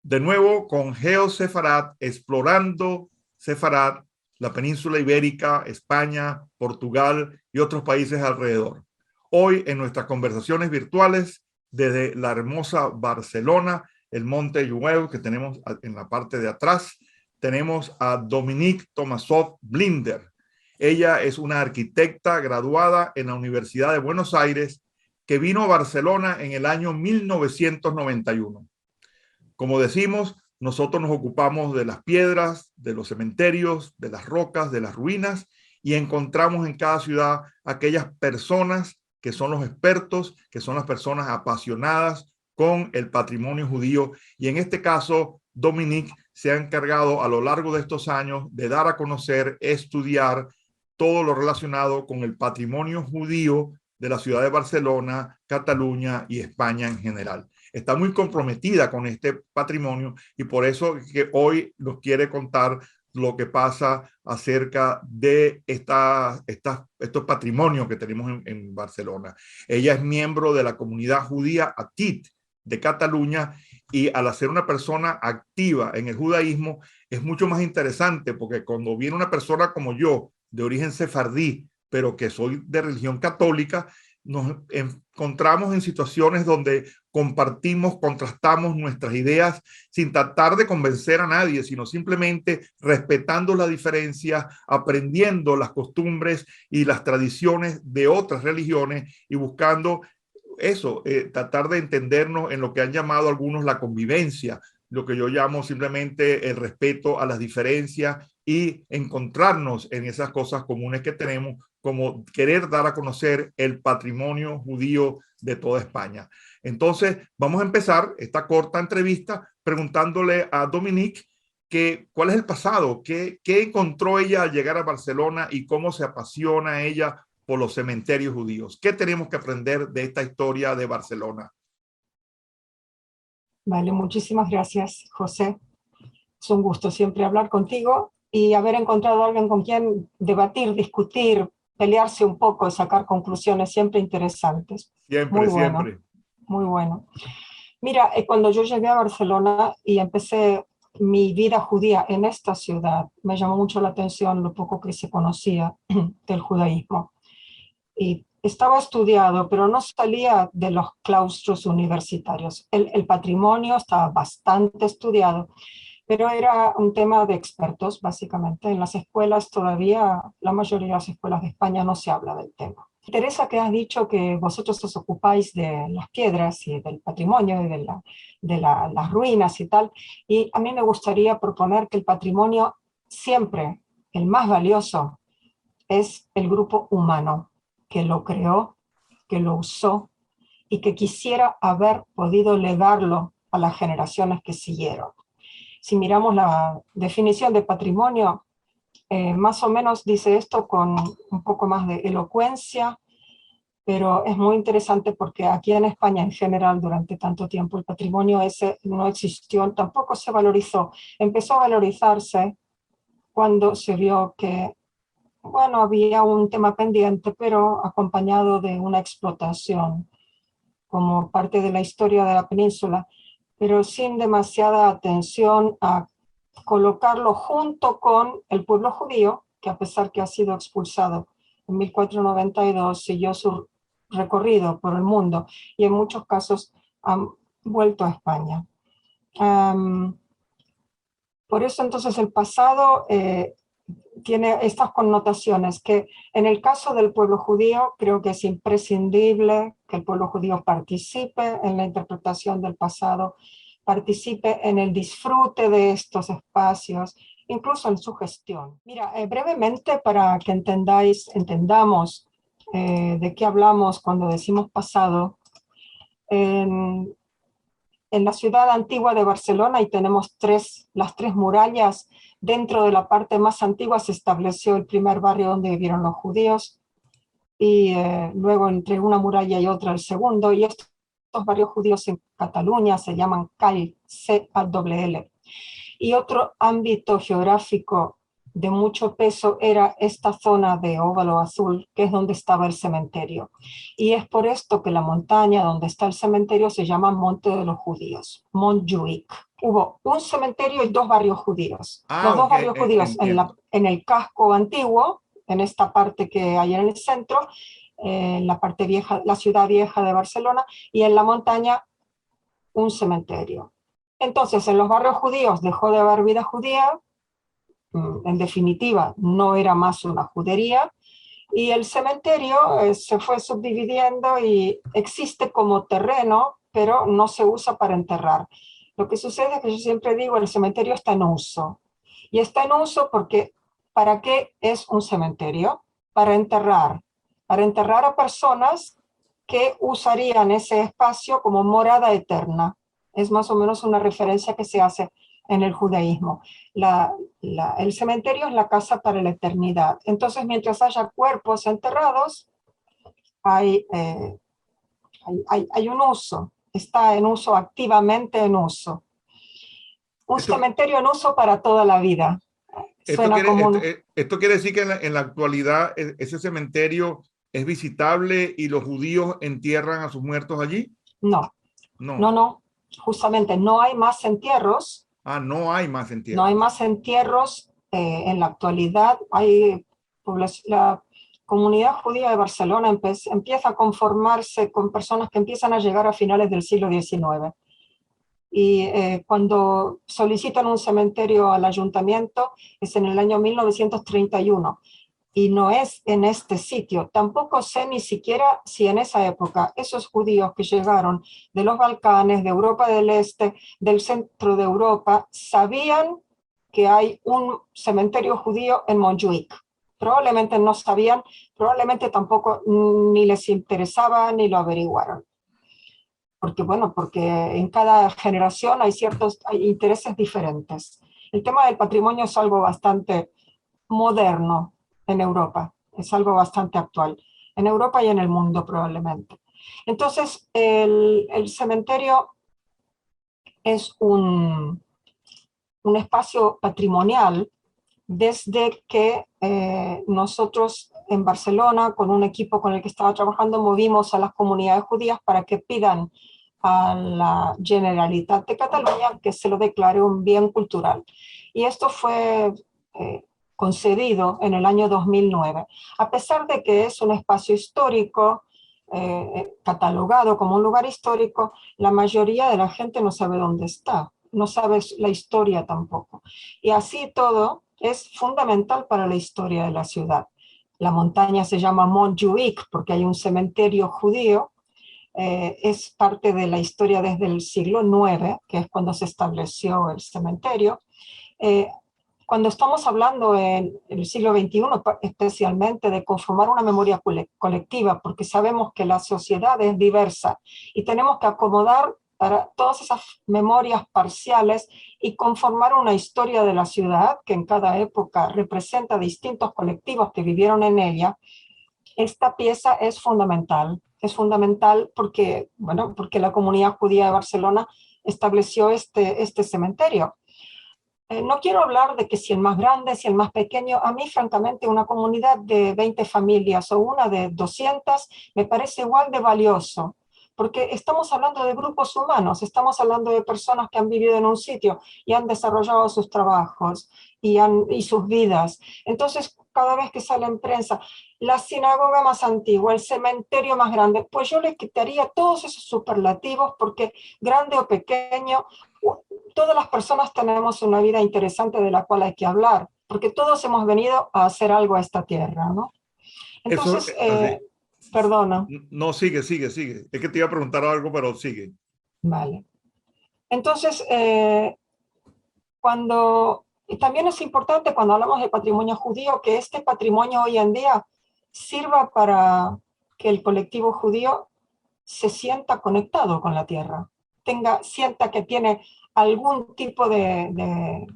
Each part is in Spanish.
de nuevo con Geo Sefarat, explorando Sefarat, la península ibérica, España, Portugal y otros países alrededor. Hoy en nuestras conversaciones virtuales desde la hermosa Barcelona, el Monte Llueu que tenemos en la parte de atrás, tenemos a Dominique Tomasov Blinder. Ella es una arquitecta graduada en la Universidad de Buenos Aires que vino a Barcelona en el año 1991. Como decimos, nosotros nos ocupamos de las piedras, de los cementerios, de las rocas, de las ruinas y encontramos en cada ciudad aquellas personas que son los expertos, que son las personas apasionadas con el patrimonio judío. Y en este caso, Dominique se ha encargado a lo largo de estos años de dar a conocer, estudiar todo lo relacionado con el patrimonio judío de la ciudad de Barcelona, Cataluña y España en general. Está muy comprometida con este patrimonio y por eso que hoy nos quiere contar lo que pasa acerca de estos patrimonios que tenemos en Barcelona. Ella es miembro de la comunidad judía Atit de Cataluña y al ser una persona activa en el judaísmo es mucho más interesante porque cuando viene una persona como yo, de origen sefardí, pero que soy de religión católica, nos encontramos en situaciones donde compartimos, contrastamos nuestras ideas sin tratar de convencer a nadie, sino simplemente respetando las diferencias, aprendiendo las costumbres y las tradiciones de otras religiones y buscando eso, tratar de entendernos en lo que han llamado algunos la convivencia, lo que yo llamo simplemente el respeto a las diferencias y encontrarnos en esas cosas comunes que tenemos, como querer dar a conocer el patrimonio judío de toda España. Entonces, vamos a empezar esta corta entrevista preguntándole a Dominique cuál es el pasado, qué encontró ella al llegar a Barcelona y cómo se apasiona ella por los cementerios judíos. ¿Qué tenemos que aprender de esta historia de Barcelona? Vale, muchísimas gracias, José. Es un gusto siempre hablar contigo y haber encontrado a alguien con quien debatir, discutir, pelearse un poco, sacar conclusiones siempre interesantes. Siempre, muy bueno, siempre. Muy bueno. Mira, cuando yo llegué a Barcelona y empecé mi vida judía en esta ciudad, me llamó mucho la atención lo poco que se conocía del judaísmo. Y estaba estudiado, pero no salía de los claustros universitarios. El patrimonio estaba bastante estudiado, pero era un tema de expertos, básicamente. En las escuelas todavía, la mayoría de las escuelas de España no se habla del tema. Me interesa que has dicho que vosotros os ocupáis de las piedras y del patrimonio y de las ruinas y tal, y a mí me gustaría proponer que el patrimonio siempre, el más valioso, es el grupo humano que lo creó, que lo usó y que quisiera haber podido legarlo a las generaciones que siguieron. Si miramos la definición de patrimonio, más o menos dice esto con un poco más de elocuencia, pero es muy interesante porque aquí en España en general durante tanto tiempo el patrimonio ese no existió, tampoco se valorizó. Empezó a valorizarse cuando se vio que bueno, había un tema pendiente, pero acompañado de una explotación como parte de la historia de la península, pero sin demasiada atención a colocarlo junto con el pueblo judío, que a pesar que ha sido expulsado en 1492, siguió su recorrido por el mundo y en muchos casos han vuelto a España. Por eso entonces el pasado tiene estas connotaciones que en el caso del pueblo judío creo que es imprescindible que el pueblo judío participe en la interpretación del pasado, participe en el disfrute de estos espacios, incluso en su gestión. Mira, brevemente para que entendamos de qué hablamos cuando decimos pasado, en la ciudad antigua de Barcelona, y tenemos las tres murallas. Dentro de la parte más antigua se estableció el primer barrio donde vivieron los judíos, y luego entre una muralla y otra el segundo, y estos barrios judíos en Cataluña se llaman CAL, C-A-L-L. Y otro ámbito geográfico de mucho peso era esta zona de óvalo azul, que es donde estaba el cementerio. Y es por esto que la montaña donde está el cementerio se llama Monte de los Judíos, Montjuïc. hubo un cementerio y dos barrios judíos. Ah, Los dos ok, barrios judíos entiendo. en el casco antiguo, en esta parte que hay en el centro, en la parte vieja, la ciudad vieja de Barcelona, y en la montaña un cementerio. Entonces, en los barrios judíos dejó de haber vida judía, en definitiva, no era más una judería, y el cementerio se fue subdividiendo y existe como terreno, pero no se usa para enterrar. Lo que sucede es que yo siempre digo, el cementerio está en uso. Y está en uso porque, ¿para qué es un cementerio? Para enterrar a personas que usarían ese espacio como morada eterna. Es más o menos una referencia que se hace en el judaísmo. El cementerio es la casa para la eternidad. Entonces, mientras haya cuerpos enterrados, hay, hay un uso, está en uso, activamente en uso. Un Esto, cementerio en uso para toda la vida. Suena como un... esto quiere decir que en la actualidad ese cementerio es visitable y los judíos entierran a sus muertos allí. No, no, No. no. Justamente no hay más entierros. Ah, no hay más No hay entierros. más entierros en la actualidad. Hay la comunidad judía de Barcelona empieza a conformarse con personas que empiezan a llegar a finales del siglo XIX. Y cuando solicitan un cementerio al ayuntamiento es en el año 1931 y no es en este sitio. Tampoco sé ni siquiera si en esa época esos judíos que llegaron de los Balcanes, de Europa del Este, del centro de Europa, sabían que hay un cementerio judío en Montjuïc. Probablemente no sabían, probablemente tampoco ni les interesaba ni lo averiguaron. Porque bueno, porque en cada generación hay intereses diferentes. El tema del patrimonio es algo bastante moderno en Europa, es algo bastante actual, en Europa y en el mundo probablemente. Entonces, el cementerio es un espacio patrimonial desde que nosotros en Barcelona, con un equipo con el que estaba trabajando, movimos a las comunidades judías para que pidan a la Generalitat de Cataluña que se lo declare un bien cultural. Y esto fue concedido en el año 2009. A pesar de que es un espacio histórico, catalogado como un lugar histórico, la mayoría de la gente no sabe dónde está, no sabe la historia tampoco. Y así todo es fundamental para la historia de la ciudad. La montaña se llama Montjuïc porque hay un cementerio judío, es parte de la historia desde el siglo IX, que es cuando se estableció el cementerio. Eh, Cuando estamos hablando en el siglo XXI, especialmente de conformar una memoria colectiva, porque sabemos que la sociedad es diversa y tenemos que acomodar para todas esas memorias parciales y conformar una historia de la ciudad que en cada época representa distintos colectivos que vivieron en ella. Esta pieza es fundamental porque, bueno, porque la comunidad judía de Barcelona estableció este cementerio. No quiero hablar de que si el más grande, si el más pequeño. A mí, francamente, una comunidad de 20 familias o una de 200 me parece igual de valioso, porque estamos hablando de grupos humanos, estamos hablando de personas que han vivido en un sitio y han desarrollado sus trabajos y sus vidas. Entonces, cada vez que sale en prensa, la sinagoga más antigua, el cementerio más grande, pues yo le quitaría todos esos superlativos porque grande o pequeño, todas las personas tenemos una vida interesante de la cual hay que hablar, porque todos hemos venido a hacer algo a esta tierra, ¿no? Eso, Entonces, así. perdona, No, sigue, sigue, sigue. Es que te iba a preguntar algo, pero sigue. vale. Entonces, y también es importante cuando hablamos de patrimonio judío que este patrimonio hoy en día sirva para que el colectivo judío se sienta conectado con la tierra, sienta que tiene algún tipo de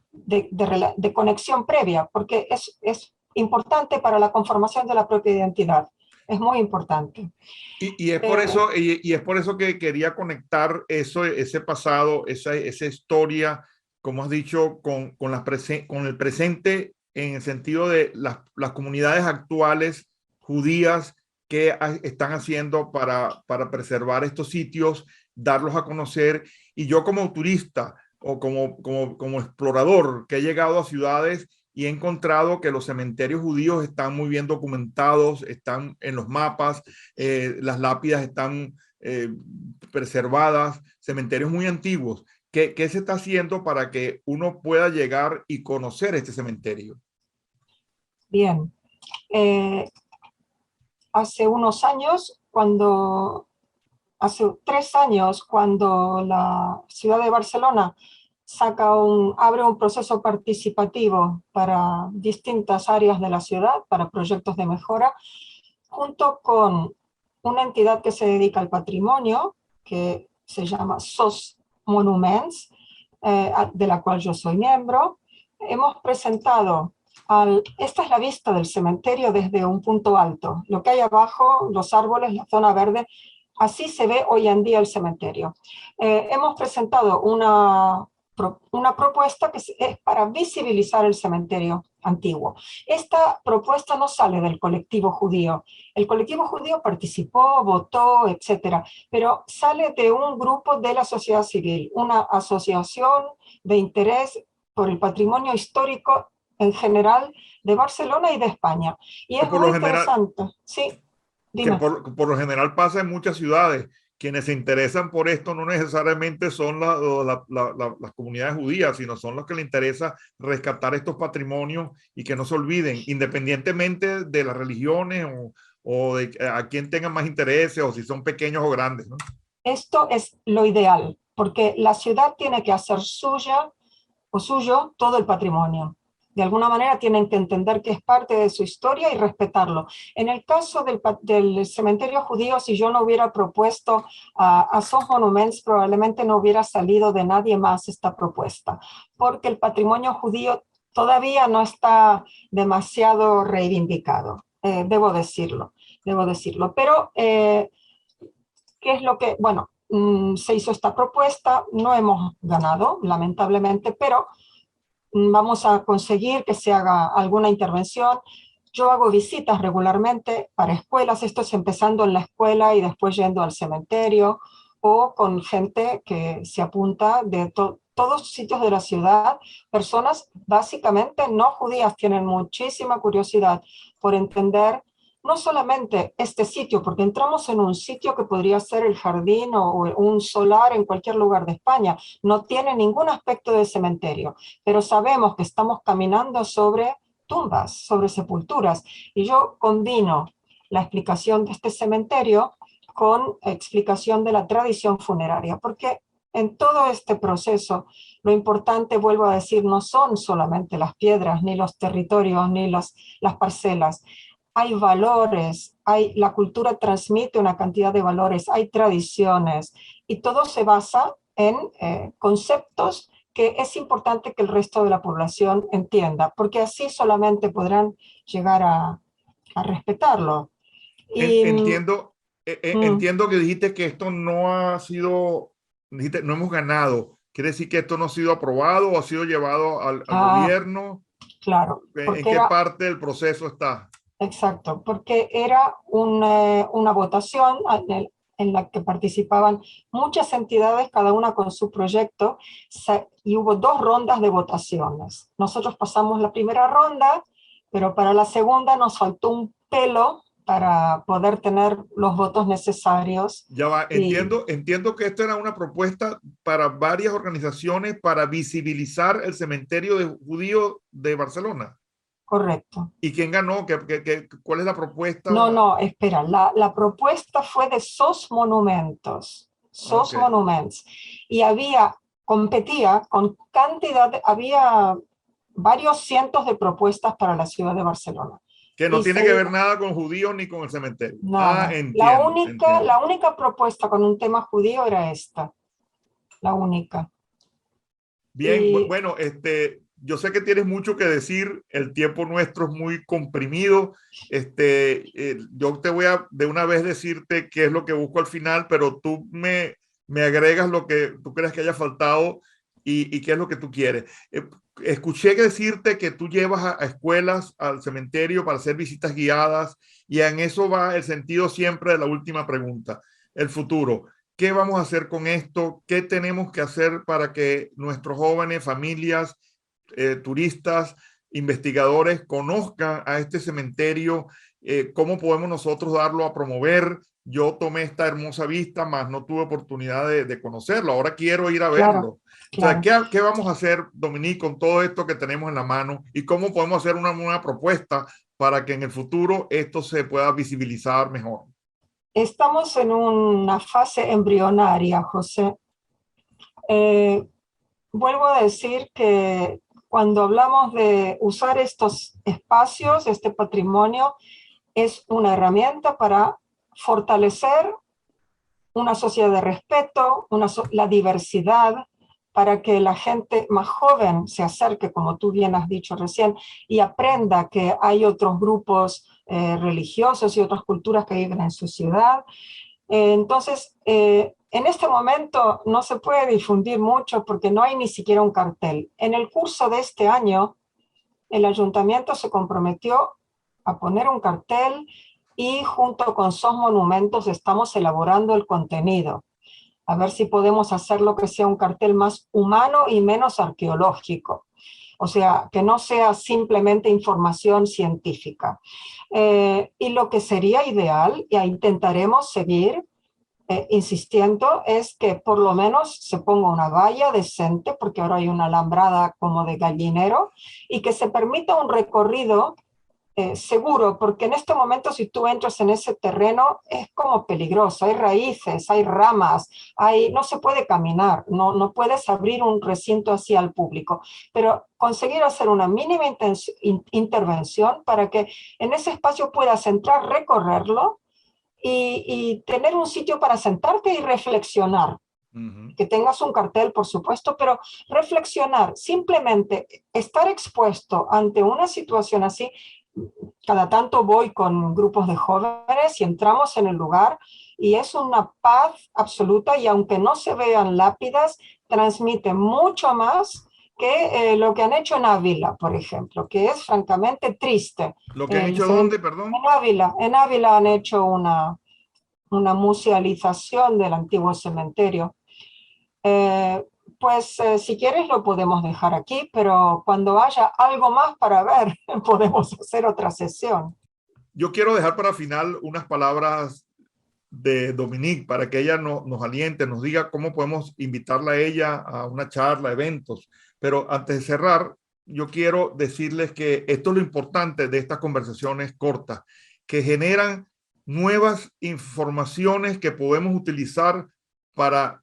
conexión previa, porque es importante para la conformación de la propia identidad. Es muy importante. Y es por eso, y es por eso que quería conectar eso, ese pasado, esa historia, como has dicho, con el presente en el sentido de las comunidades actuales judías que están haciendo para preservar estos sitios, darlos a conocer. Y yo como turista, o como explorador que he llegado a ciudades y he encontrado que los cementerios judíos están muy bien documentados, están en los mapas, las lápidas están preservadas, cementerios muy antiguos. ¿Qué se está haciendo para que uno pueda llegar y conocer este cementerio? Bien. Hace unos años, hace 3 años, cuando la ciudad de Barcelona abre un proceso participativo para distintas áreas de la ciudad, para proyectos de mejora, junto con una entidad que se dedica al patrimonio, que se llama SOS Monuments, de la cual yo soy miembro. Hemos presentado, esta es la vista del cementerio desde un punto alto. Lo que hay abajo, los árboles, la zona verde, así se ve hoy en día el cementerio. Hemos presentado una propuesta que es para visibilizar el cementerio antiguo. Esta propuesta no sale del colectivo judío. El colectivo judío participó, votó, etcétera, pero sale de un grupo de la sociedad civil, una asociación de interés por el patrimonio histórico en general de Barcelona y de España. Y es muy interesante. Sí, que dime. por lo general pasa en muchas ciudades. Quienes se interesan por esto no necesariamente son las comunidades judías, sino son los que les interesa rescatar estos patrimonios y que no se olviden, independientemente de las religiones o de a quien tengan más intereses o si son pequeños o grandes, ¿no? Esto es lo ideal, porque la ciudad tiene que hacer suya o suyo todo el patrimonio. De alguna manera tienen que entender que es parte de su historia y respetarlo. En el caso del cementerio judío, si yo no hubiera propuesto a SOS Monuments, probablemente no hubiera salido de nadie más esta propuesta, porque el patrimonio judío todavía no está demasiado reivindicado, debo decirlo. Pero, ¿qué es lo que, bueno, se hizo esta propuesta, no hemos ganado, lamentablemente, pero vamos a conseguir que se haga alguna intervención. Yo hago visitas regularmente para escuelas, esto es empezando en la escuela y después yendo al cementerio, o con gente que se apunta de todos sitios de la ciudad. Personas básicamente no judías tienen muchísima curiosidad por entender no solamente este sitio, porque entramos en un sitio que podría ser el jardín o un solar en cualquier lugar de España, no tiene ningún aspecto de cementerio, pero sabemos que estamos caminando sobre tumbas, sobre sepulturas, y yo combino la explicación de este cementerio con explicación de la tradición funeraria, porque en todo este proceso lo importante, vuelvo a decir, no son solamente las piedras, ni los territorios, ni las parcelas. Hay valores, la cultura transmite una cantidad de valores, hay tradiciones, y todo se basa en conceptos que es importante que el resto de la población entienda, porque así solamente podrán llegar a respetarlo. Y, Entiendo, mm, entiendo que dijiste que esto no ha sido, dijiste, no hemos ganado. ¿Quiere decir que esto no ha sido aprobado o ha sido llevado al gobierno? claro, ¿En porque qué era, parte del proceso está? exacto, porque era una votación en la que participaban muchas entidades, cada una con su proyecto, y hubo 2 rondas de votaciones. Nosotros pasamos la primera ronda, pero para la segunda nos faltó un pelo para poder tener los votos necesarios. Ya va, Y entiendo que esto era una propuesta para varias organizaciones para visibilizar el cementerio de judío de Barcelona. correcto. ¿Y quién ganó? ¿Cuál es la No, propuesta? no, espera, la propuesta fue de SOS Monumentos, Ok. SOS Monuments, y competía con había varios cientos de propuestas para la ciudad de Barcelona. Que no Y tiene que ver nada con judíos ni con el cementerio. Ah, nada, entiendo, entiendo. la única propuesta con un tema judío era esta, la única. Bien, Y bueno, yo sé que tienes mucho que decir, el tiempo nuestro es muy comprimido. Yo te voy a de una vez decirte qué es lo que busco al final, pero tú me agregas lo que tú crees que haya faltado y qué es lo que tú quieres. Escuché decirte que tú llevas a escuelas al cementerio para hacer visitas guiadas y en eso va el sentido siempre de la última pregunta, el futuro. ¿Qué vamos a hacer con esto? ¿Qué tenemos que hacer para que nuestros jóvenes, familias, turistas, investigadores conozcan a este cementerio? ¿Cómo podemos nosotros darlo a promover? Yo tomé esta hermosa vista, más no tuve oportunidad de conocerlo. Ahora quiero ir a verlo. O sea, Claro. ¿qué vamos a hacer, Dominique, con todo esto que tenemos en la mano? ¿Y cómo podemos hacer una propuesta para que en el futuro esto se pueda visibilizar mejor? Estamos en una fase embrionaria, José. Eh, Vuelvo a decir que cuando hablamos de usar estos espacios, este patrimonio, es una herramienta para fortalecer una sociedad de respeto, la diversidad, para que la gente más joven se acerque, como tú bien has dicho recién, y aprenda que hay otros grupos religiosos y otras culturas que viven en su ciudad. Entonces, en este momento no se puede difundir mucho porque no hay ni siquiera un cartel. En el curso de este año, el ayuntamiento se comprometió a poner un cartel y junto con SOS Monumentos estamos elaborando el contenido. A ver si podemos hacerlo que sea un cartel más humano y menos arqueológico. O sea, que no sea simplemente información científica. Y lo que sería ideal, y intentaremos seguir insistiendo, es que por lo menos se ponga una valla decente, porque ahora hay una alambrada como de gallinero, y que se permita un recorrido seguro, porque en este momento si tú entras en ese terreno es como peligroso, hay raíces, hay ramas, no se puede caminar, no puedes abrir un recinto así al público, pero conseguir hacer una mínima intervención para que en ese espacio puedas entrar, recorrerlo y tener un sitio para sentarte y reflexionar. Que tengas un cartel, por supuesto, pero reflexionar, simplemente estar expuesto ante una situación así. Cada tanto voy con grupos de jóvenes y entramos en el lugar y es una paz absoluta, y aunque no se vean lápidas, transmite mucho más que lo que han hecho en Ávila, por ejemplo, que es francamente triste. ¿Lo que han hecho dónde, perdón? En Ávila han hecho una musealización del antiguo cementerio. Eh, si quieres lo podemos dejar aquí, pero cuando haya algo más para ver, podemos hacer otra sesión. Yo quiero dejar para final unas palabras de Dominique para que ella nos aliente, nos diga cómo podemos invitarla a ella a una charla, eventos. Pero antes de cerrar, yo quiero decirles que esto es lo importante de estas conversaciones cortas, que generan nuevas informaciones que podemos utilizar para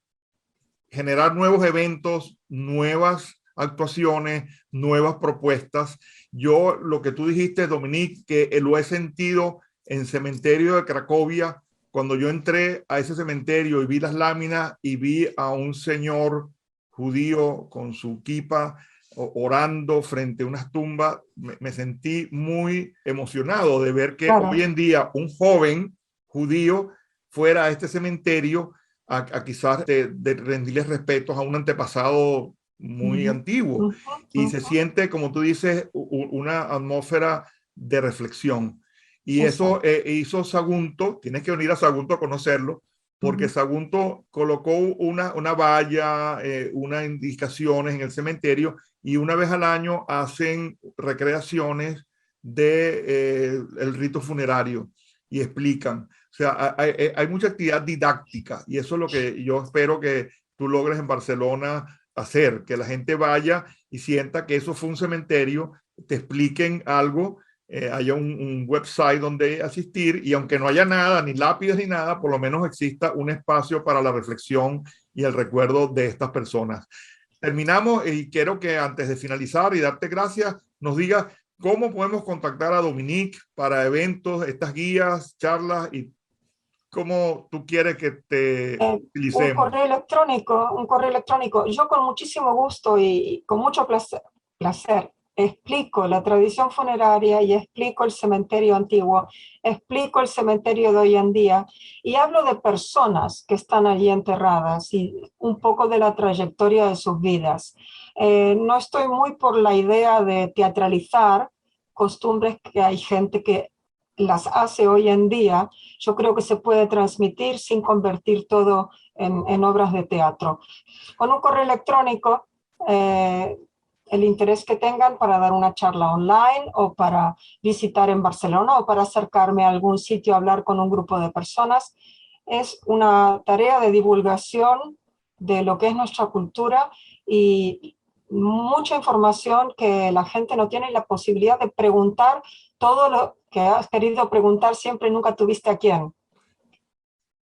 generar nuevos eventos, nuevas actuaciones, nuevas propuestas. Yo, lo que tú dijiste, Dominique, que lo he sentido en Cementerio de Cracovia, cuando yo entré a ese cementerio y vi las láminas y vi a un señor judío con su kipa orando frente a unas tumbas, me sentí muy emocionado de ver que Claro. hoy en día un joven judío fuera a este cementerio a quizás de rendirles respetos a un antepasado muy antiguo, y se siente, como tú dices, una atmósfera de reflexión. Y eso hizo Sagunto. Tienes que venir a Sagunto a conocerlo, porque Sagunto colocó una valla, unas indicaciones en el cementerio, y una vez al año hacen recreaciones de el rito funerario y explican. O sea, hay mucha actividad didáctica, y eso es lo que yo espero que tú logres en Barcelona hacer, que la gente vaya y sienta que eso fue un cementerio, te expliquen algo, haya un website donde asistir, y aunque no haya nada, ni lápidas ni nada, por lo menos exista un espacio para la reflexión y el recuerdo de estas personas. Terminamos, y quiero que antes de finalizar y darte gracias, nos digas cómo podemos contactar a Dominique para eventos, estas guías, charlas, y cómo tú quieres que te utilicemos. Un correo electrónico. Yo con muchísimo gusto y con mucho placer explico la tradición funeraria y explico el cementerio antiguo, explico el cementerio de hoy en día y hablo de personas que están allí enterradas y un poco de la trayectoria de sus vidas. No estoy muy por la idea de teatralizar costumbres que hay gente que las hace hoy en día, yo creo que se puede transmitir sin convertir todo en obras de teatro. Con un correo electrónico, el interés que tengan para dar una charla online o para visitar en Barcelona o para acercarme a algún sitio a hablar con un grupo de personas, es una tarea de divulgación de lo que es nuestra cultura y mucha información que la gente no tiene la posibilidad de preguntar todo lo que has querido preguntar siempre y nunca tuviste a quién.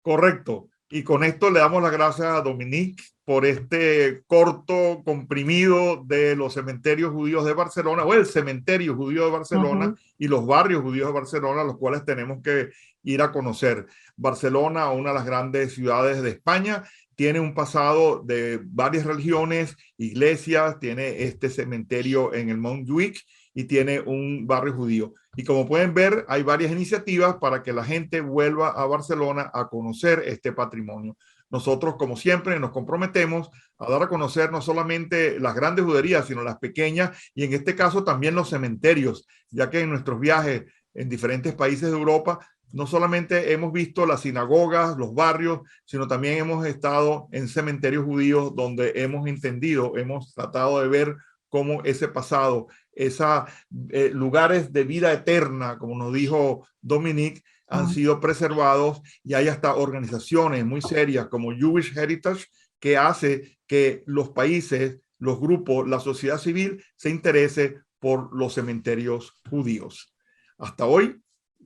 Correcto. Y con esto le damos las gracias a Dominique por este corto comprimido de los cementerios judíos de Barcelona, o el cementerio judío de Barcelona y los barrios judíos de Barcelona, los cuales tenemos que ir a conocer. Barcelona, una de las grandes ciudades de España, tiene un pasado de varias religiones, iglesias, tiene este cementerio en el Montjuïc y tiene un barrio judío. Y como pueden ver, hay varias iniciativas para que la gente vuelva a Barcelona a conocer este patrimonio. Nosotros, como siempre, nos comprometemos a dar a conocer no solamente las grandes juderías, sino las pequeñas y en este caso también los cementerios, ya que en nuestros viajes en diferentes países de Europa no solamente hemos visto las sinagogas, los barrios, sino también hemos estado en cementerios judíos donde hemos entendido, hemos tratado de ver cómo ese pasado, esos lugares de vida eterna, como nos dijo Dominique, han sido preservados y hay hasta organizaciones muy serias como Jewish Heritage que hace que los países, los grupos, la sociedad civil se interese por los cementerios judíos. Hasta hoy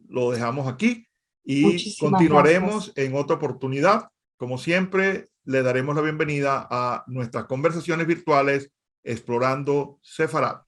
lo dejamos aquí y Muchísimas continuaremos gracias. en otra oportunidad. Como siempre, le daremos la bienvenida a nuestras conversaciones virtuales Explorando Sefarat.